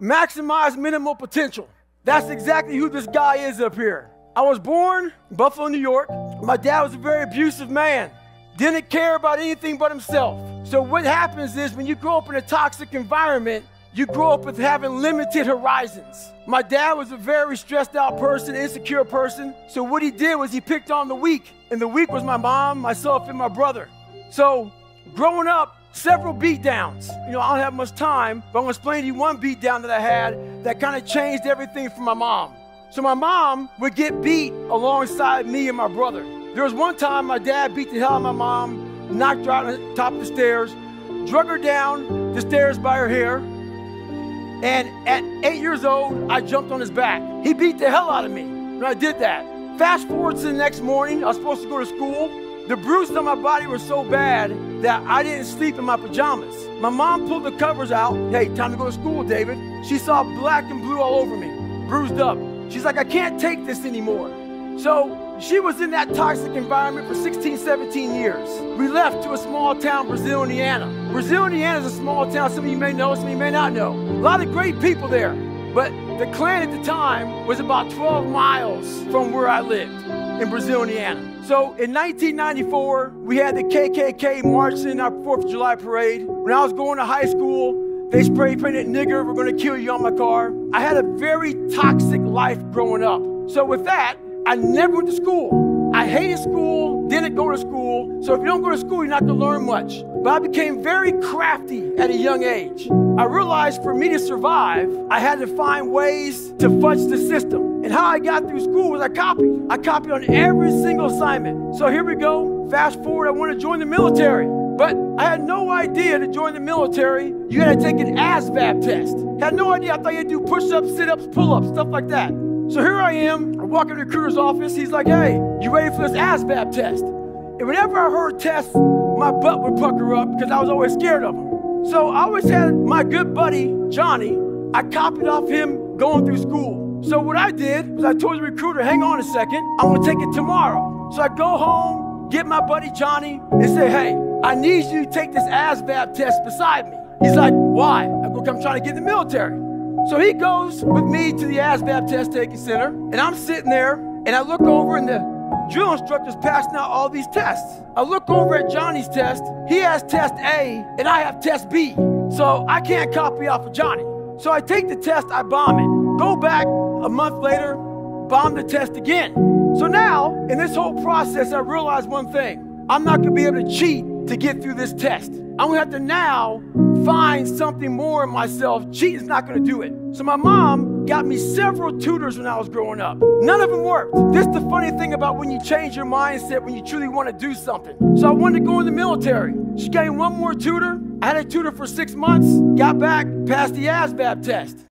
Maximize minimal potential. That's exactly who this guy is up here. I was born in Buffalo, New York. My dad was a very abusive man. Didn't care about anything but himself. So what happens is when you grow up in a toxic environment, you grow up with having limited horizons. My dad was a very stressed out person, insecure person. So what he did was he picked on the weak. And the weak was my mom, myself, and my brother. So growing up, several beatdowns. I don't have much time, but I'm gonna explain to you one beatdown that I had that kind of changed everything for my mom. So my mom would get beat alongside me and my brother. There was one time my dad beat the hell out of my mom, knocked her out on the top of the stairs, drug her down the stairs by her hair, and at 8 years old, I jumped on his back. He beat the hell out of me when I did that. Fast forward to the next morning, I was supposed to go to school. The bruises on my body were so bad that I didn't sleep in my pajamas. My mom pulled the covers out. Hey, time to go to school, David. She saw black and blue all over me, bruised up. She's like, I can't take this anymore. So she was in that toxic environment for 16, 17 years. We left to a small town, Brazil, Indiana. Brazil, Indiana is a small town. Some of you may know, some of you may not know. A lot of great people there. But the Klan at the time was about 12 miles from where I lived in Brazil, Indiana. So in 1994, we had the KKK marching our 4th of July parade. When I was going to high school, they spray painted "nigger, we're gonna kill you" on my car. I had a very toxic life growing up. So with that, I never went to school. I hated school, didn't go to school. So if you don't go to school, you're not gonna learn much. But I became very crafty at a young age. I realized for me to survive, I had to find ways to fudge the system. And how I got through school was I copied. I copied on every single assignment. So here we go. Fast forward, I want to join the military. But I had no idea to join the military, you had to take an ASVAB test. Had no idea. I thought you had to do push-ups, sit-ups, pull-ups, stuff like that. So here I am. I walk in the recruiter's office. He's like, hey, you ready for this ASVAB test? And whenever I heard tests, my butt would pucker up because I was always scared of them. So I always had my good buddy, Johnny. I copied off him going through school. So what I did was I told the recruiter, hang on a second, I'm gonna take it tomorrow. So I go home, get my buddy Johnny, and say, hey, I need you to take this ASVAB test beside me. He's like, why? I go, I'm trying to get in the military. So he goes with me to the ASVAB test taking center, and I'm sitting there, and I look over, and the drill instructor's passing out all these tests. I look over at Johnny's test. He has test A, and I have test B. So I can't copy off of Johnny. So I take the test, I bomb it. Go back a month later, bomb the test again. So now, in this whole process, I realized one thing. I'm not gonna be able to cheat to get through this test. I'm gonna have to now find something more in myself. Cheating's not gonna do it. So my mom got me several tutors when I was growing up. None of them worked. This is the funny thing about when you change your mindset, when you truly wanna do something. So I wanted to go in the military. She got me one more tutor. I had a tutor for 6 months, got back, passed the ASVAB test.